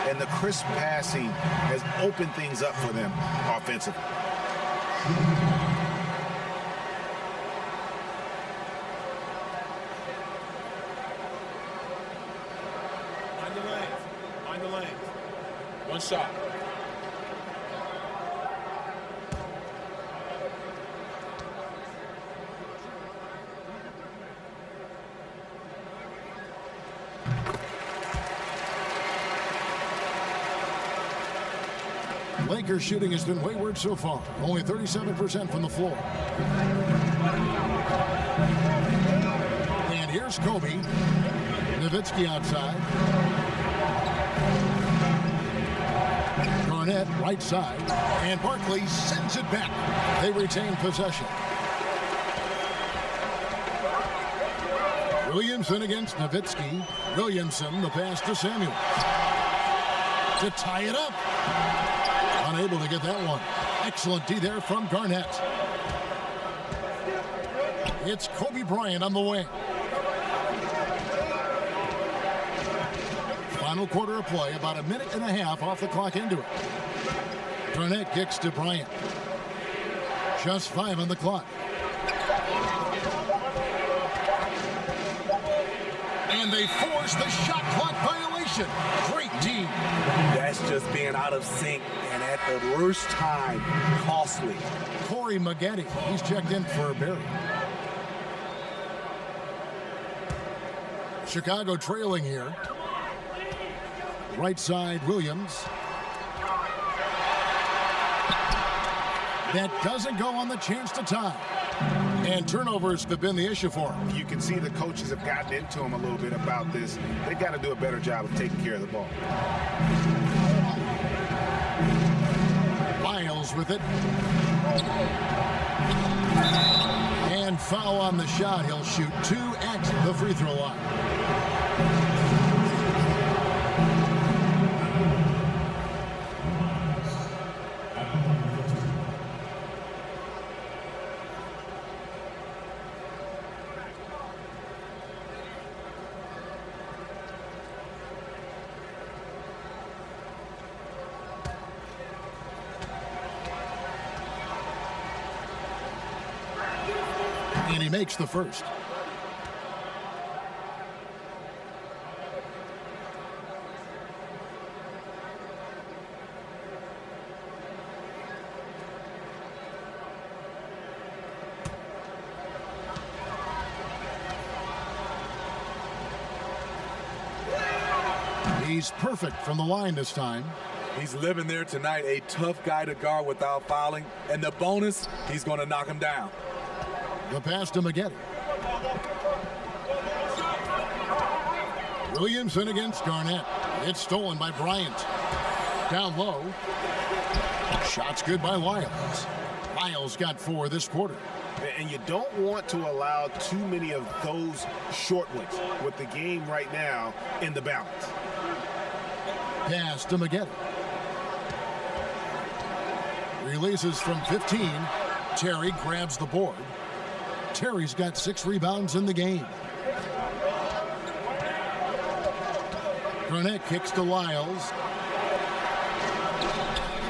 And the crisp passing has opened things up for them offensively. Mind the lanes. One shot. Lakers shooting has been wayward so far. Only 37% from the floor. And here's Kobe. Nowitzki outside. Garnett right side. And Barkley sends it back. They retain possession. Williamson against Nowitzki. Williamson, the pass to Samuels. To tie it up. Unable to get that one. Excellent D there from Garnett. It's Kobe Bryant on the wing. Final quarter of play, about a minute and a half off the clock into it. Garnett kicks to Bryant. Just 5 on the clock. And they force the shot clock violation. Great team. That's just being out of sync and at the worst time, costly. Corey Maggette, he's checked in for Barry. Chicago trailing here. Right side, Williams. That doesn't go on the chance to tie. And turnovers have been the issue for him. You can see the coaches have gotten into him a little bit about this. They've got to do a better job of taking care of the ball. Lyles with it. And foul on the shot. He'll shoot 2 at the free throw line. And he makes the first. He's perfect from the line this time. He's living there tonight, a tough guy to guard without fouling. And the bonus, he's going to knock him down. The pass to Maggette. Williamson against Garnett. It's stolen by Bryant. Down low. Shot's good by Lyles. Lyles got 4 this quarter. And you don't want to allow too many of those short ones with the game right now in the balance. Pass to Maggette. Releases from 15. Terry grabs the board. Terry's got 6 rebounds in the game. Garnett kicks to Lyles.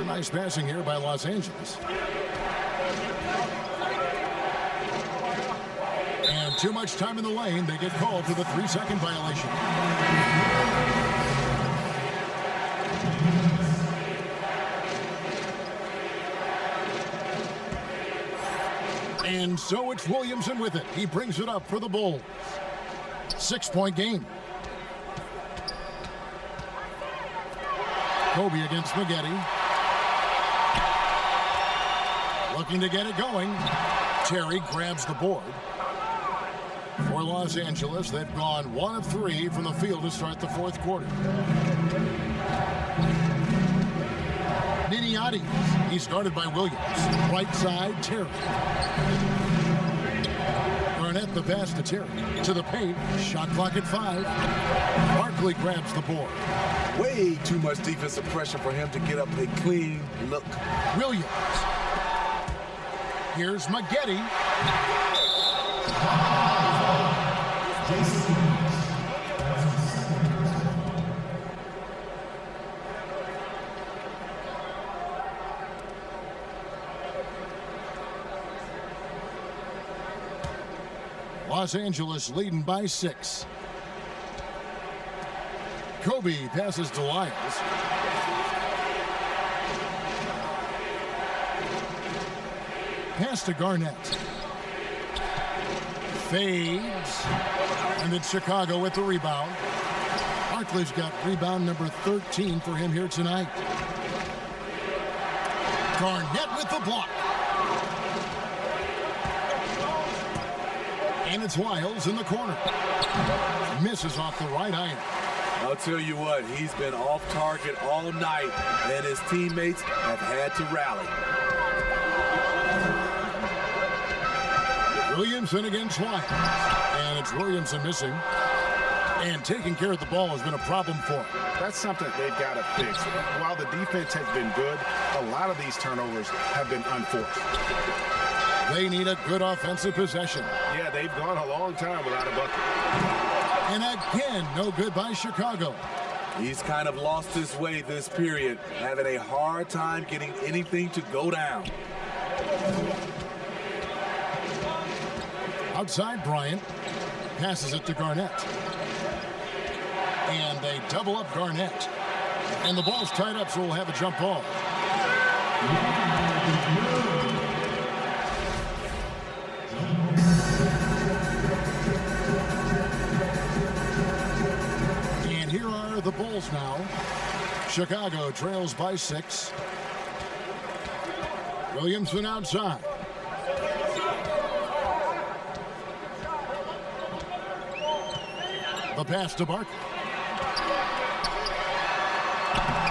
A nice passing here by Los Angeles. And too much time in the lane. They get called for the 3-second violation. And so it's Williamson with it. He brings it up for the Bulls. 6-point game. Kobe against Maggette. Looking to get it going. Terry grabs the board. For Los Angeles, they've gone 1 of 3 from the field to start the 4th quarter. Niniati. He's guarded by Williams. Right side, Terry. Garnett the pass to Terry. To the paint. Shot clock at 5. Barkley grabs the board. Way too much defensive pressure for him to get up a clean look. Williams. Here's Maggette. Los Angeles leading by 6. Kobe passes to Lyles. Pass to Garnett. Fades. And it's Chicago with the rebound. Barkley's got rebound number 13 for him here tonight. Garnett with the block. And it's Lyles in the corner. Misses off the right iron. I'll tell you what, he's been off target all night, and his teammates have had to rally. Williamson against Lyles. And it's Williamson missing. And taking care of the ball has been a problem for him. That's something they've got to fix. While the defense has been good, a lot of these turnovers have been unforced. They need a good offensive possession. Yeah, they've gone a long time without a bucket. And again, no good by Chicago. He's kind of lost his way this period, having a hard time getting anything to go down. Outside, Bryant passes it to Garnett. And they double up Garnett. And the ball's tied up, so we'll have a jump ball. And here are the Bulls now. Chicago trails by 6. Williamson outside. The pass to Barkley.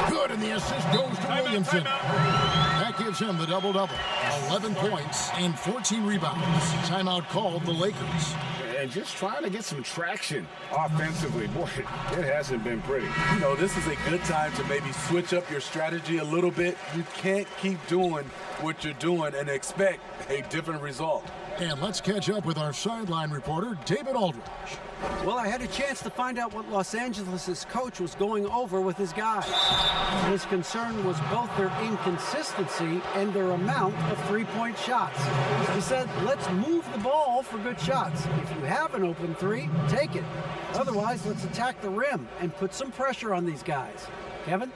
Good, and the assist goes to Williamson. That gives him the double-double. 11 points and 14 rebounds. Timeout called the Lakers. And just trying to get some traction offensively. Boy, it hasn't been pretty. You know, this is a good time to maybe switch up your strategy a little bit. You can't keep doing what you're doing and expect a different result. And let's catch up with our sideline reporter, David Aldridge. Well, I had a chance to find out what Los Angeles' coach was going over with his guys. His concern was both their inconsistency and their amount of three-point shots. He said, let's move the ball for good shots. If you have an open three, take it. Otherwise, let's attack the rim and put some pressure on these guys. Kevin?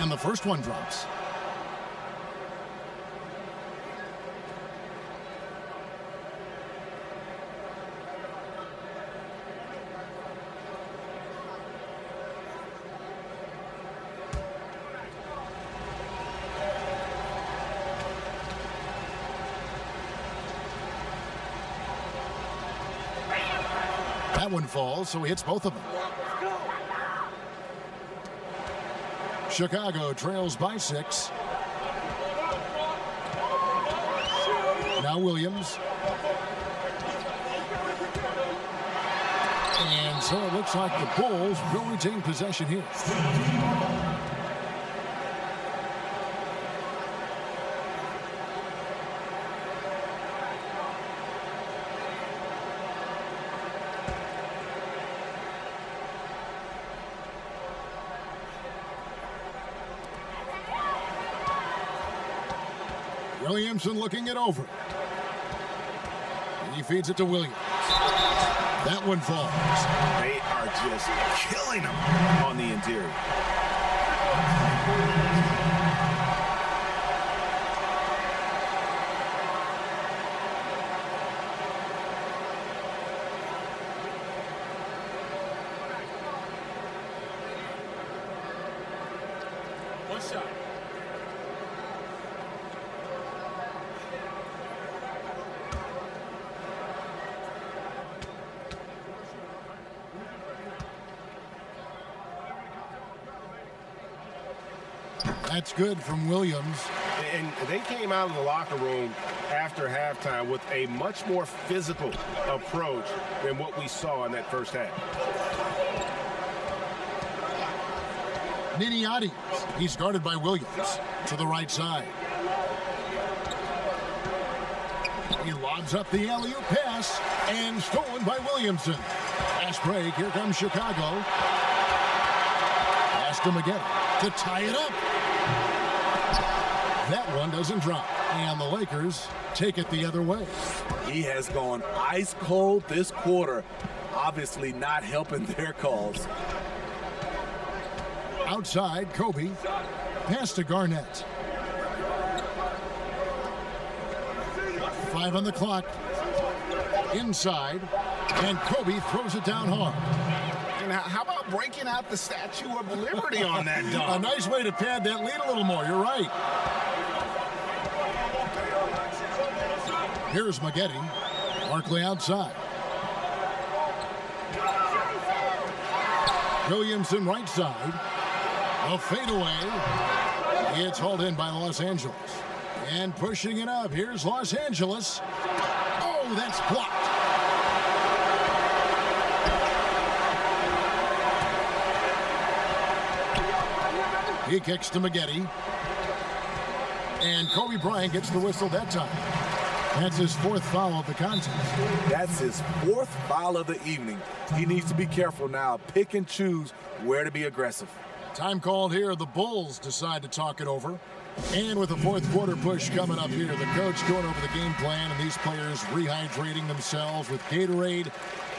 And the first one drops. That one falls, so he hits both of them. Chicago trails by 6. Now Williams. And so it looks like the Bulls will retain possession here. Williamson looking it over. He feeds it to Williams. That one falls. They are just killing them on the interior. One shot. That's good from Williams. And they came out of the locker room after halftime with a much more physical approach than what we saw in that first half. Niniades, he's guarded by Williams to the right side. He lobs up the alley-oop pass and stolen by Williamson. Fast break, here comes Chicago. Pass to Maggette to tie it up. That one doesn't drop, and the Lakers take it the other way. He has gone ice cold this quarter, obviously not helping their cause. Outside, Kobe. Pass to Garnett. 5 on the clock. Inside, and Kobe throws it down hard. And how about breaking out the Statue of Liberty on that dunk? A nice way to pad that lead a little more. You're right. Here's Maggette. Barkley outside. Williamson right side. A fadeaway. It's hauled in by Los Angeles. And pushing it up. Here's Los Angeles. Oh, that's blocked. He kicks to Maggette. And Kobe Bryant gets the whistle that time. That's his 4th foul of the contest. That's his 4th foul of the evening. He needs to be careful now. Pick and choose where to be aggressive. Time called here. The Bulls decide to talk it over. And with the 4th quarter push coming up here, the coach going over the game plan and these players rehydrating themselves with Gatorade,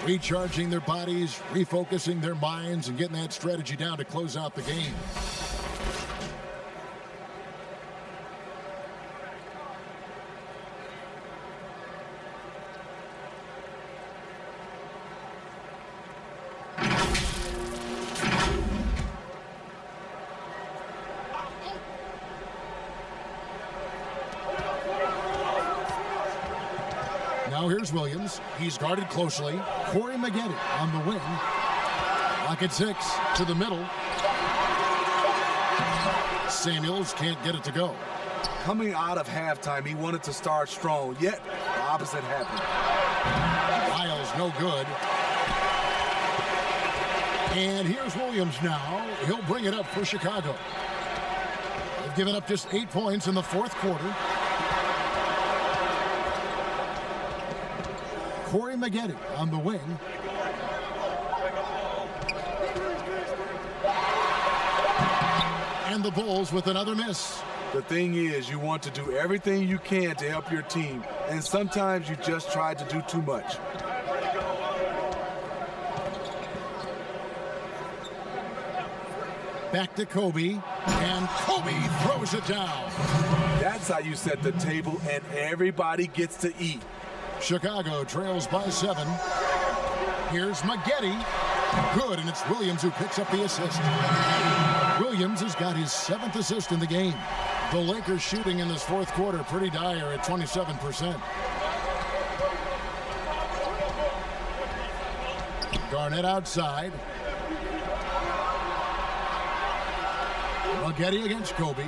recharging their bodies, refocusing their minds, and getting that strategy down to close out the game. Now here's Williams. He's guarded closely. Corey Maggette on the wing. Lock at 6 to the middle. Samuels can't get it to go. Coming out of halftime, he wanted to start strong, yet the opposite happened. Miles no good. And here's Williams now. He'll bring it up for Chicago. They've given up just 8 points in the 4th quarter. Corey Maggette on the wing. And the Bulls with another miss. The thing is, you want to do everything you can to help your team, and sometimes you just try to do too much. Back to Kobe, and Kobe throws it down. That's how you set the table, and everybody gets to eat. Chicago trails by 7. Here's Maggette. Good, and it's Williams who picks up the assist. Williams has got his 7th assist in the game. The Lakers shooting in this 4th quarter pretty dire at 27%. Garnett outside. Maggette against Kobe.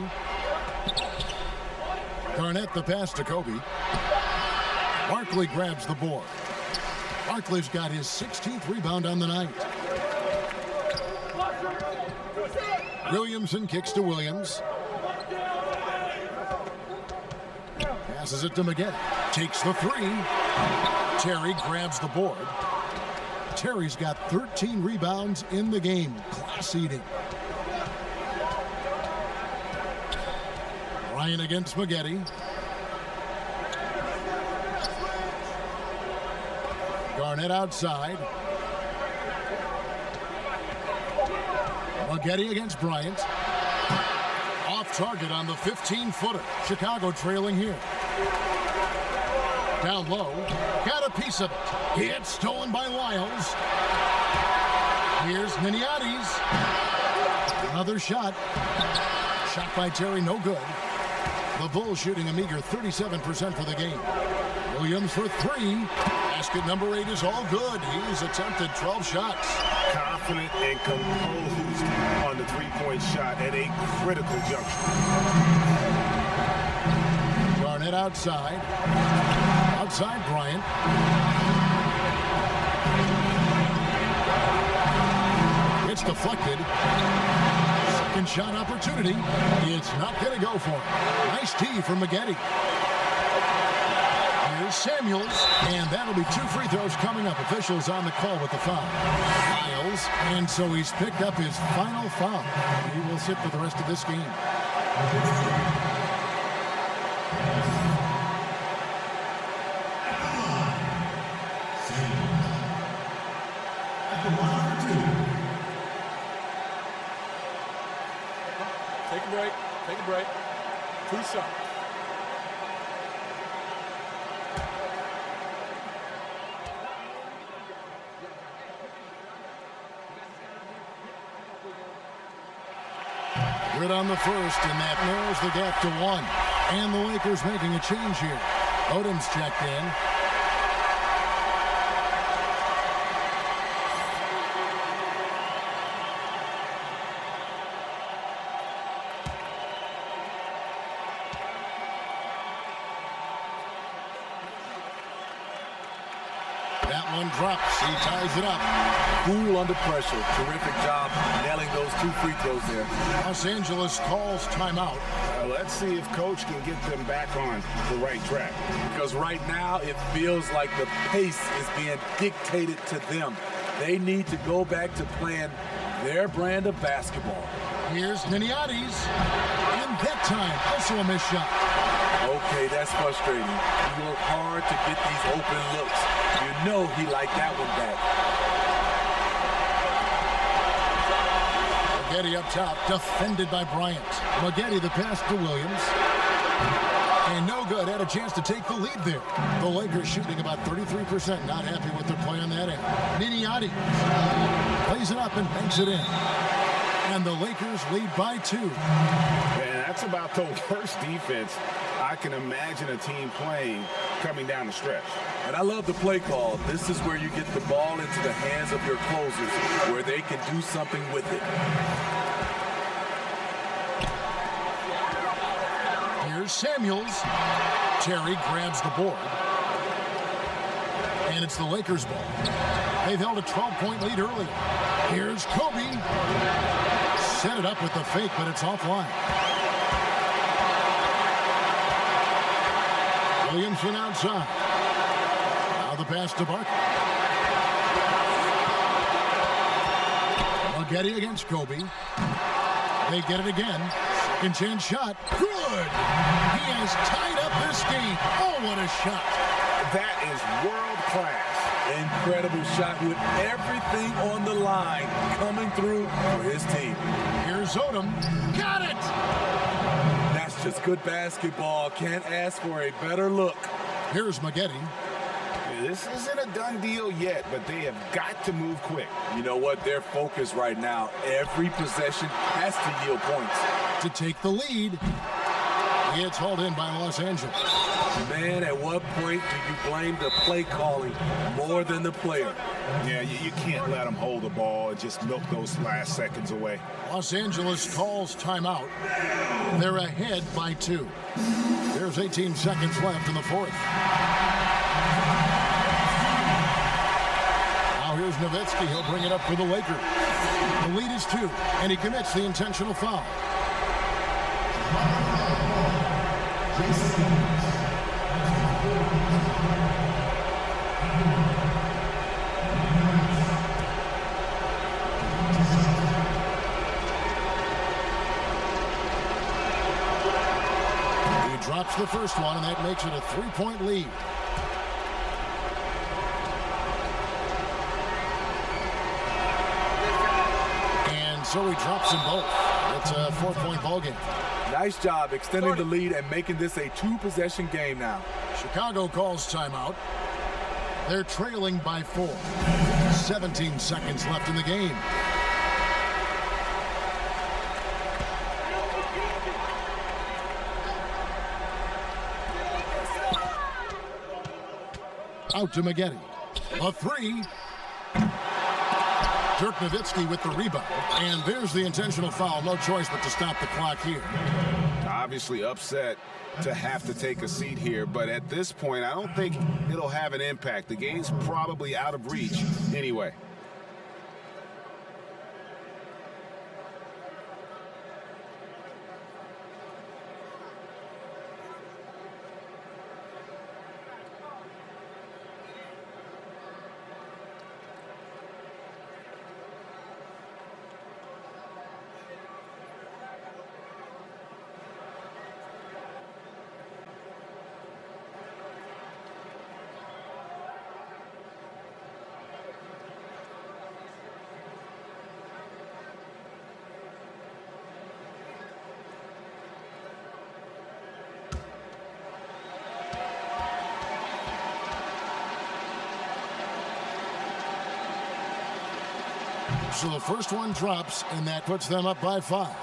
Garnett the pass to Kobe. Barkley grabs the board. Barkley's got his 16th rebound on the night. Williamson kicks to Williams. Passes it to Maggette. Takes the 3. Terry grabs the board. Terry's got 13 rebounds in the game. Class eating. Bryant against Maggette. Garnett outside. Maggette against Bryant. Off target on the 15-footer. Chicago trailing here. Down low. Got a piece of it. It's stolen by Lyles. Here's Niniades. Another shot. Shot by Terry, no good. The Bulls shooting a meager 37% for the game. Williams for 3. Basket number 8 is all good. He's attempted 12 shots. Confident and composed on the 3-point shot at a critical juncture. Garnett outside. Outside Bryant. It's deflected. Second shot opportunity. It's not going to go for it. Nice tee from Maggette. Here's Samuels, and that'll be 2 free throws coming up. Officials on the call with the foul. Miles, and so he's picked up his final foul. He will sit for the rest of this game. Take a break. Take a break. 2 shots. Good on the first, and that narrows the gap to 1. And the Lakers making a change here. Odom's checked in. That one drops. He ties it up. Cool under pressure. Terrific job nailing those 2 free throws there. Los Angeles calls timeout. Let's see if Coach can get them back on the right track. Because right now it feels like the pace is being dictated to them. They need to go back to playing their brand of basketball. Here's Niniades. And that time, also a missed shot. Okay, that's frustrating. He worked hard to get these open looks. You know he liked that one back. Maggette up top, defended by Bryant. Maggette the pass to Williams. And no good, had a chance to take the lead there. The Lakers shooting about 33%, not happy with their play on that end. Niniades plays it up and banks it in. And the Lakers lead by 2. Man, that's about the worst defense I can imagine a team playing coming down the stretch. And I love the play call. This is where you get the ball into the hands of your closers, where they can do something with it. Here's Samuels. Terry grabs the board. And it's the Lakers' ball. They've held a 12-point lead early. Here's Kobe. Set it up with the fake, but it's offline. Williamson outside. Now the pass to Barker. Maggette against Kobe. They get it again. Second chance shot. Good. He has tied up this game. Oh, what a shot. That is world class. Incredible shot with everything on the line coming through for his team. Here's Odom. Got it. That's just good basketball. Can't ask for a better look. Here's Maggette. This isn't a done deal yet, but they have got to move quick. You know what? Their focus right now, every possession has to yield points. To take the lead. It's hauled in by Los Angeles. Man, at what point do you blame the play calling more than the player? Yeah, you can't let them hold the ball and just milk those last seconds away. Los Angeles calls timeout. They're ahead by 2. There's 18 seconds left in the 4th. Now here's Nowitzki. He'll bring it up for the Lakers. The lead is 2, and he commits the intentional foul. He drops the first one, and that makes it a 3-point lead. And so he drops them both. It's a 4-point ball game. Nice job extending the lead and making this a 2-possession game now. Chicago calls timeout. They're trailing by 4. 17 seconds left in the game. Out to Maggette. A 3. Dirk Nowitzki with the rebound. And there's the intentional foul. No choice but to stop the clock here. obviously upset to have to take a seat here, but at this point, I don't think it'll have an impact. The game's probably out of reach anyway. So the first one drops, and that puts them up by 5.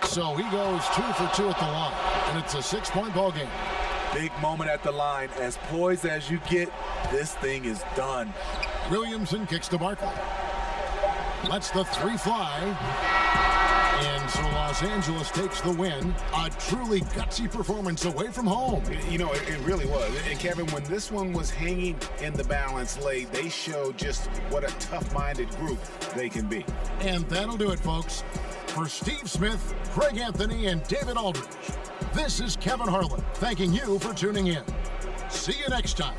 So he goes 2 for 2 at the line, and it's a 6-point ball game. Big moment at the line. As poised as you get, this thing is done. Williamson kicks to Barkley. Lets the 3 fly. And so Los Angeles takes the win. A truly gutsy performance away from home. You know, it really was. And Kevin, when this one was hanging in the balance late, they showed just what a tough-minded group they can be. And that'll do it, folks. For Steve Smith, Craig Anthony, and David Aldridge, this is Kevin Harlan thanking you for tuning in. See you next time.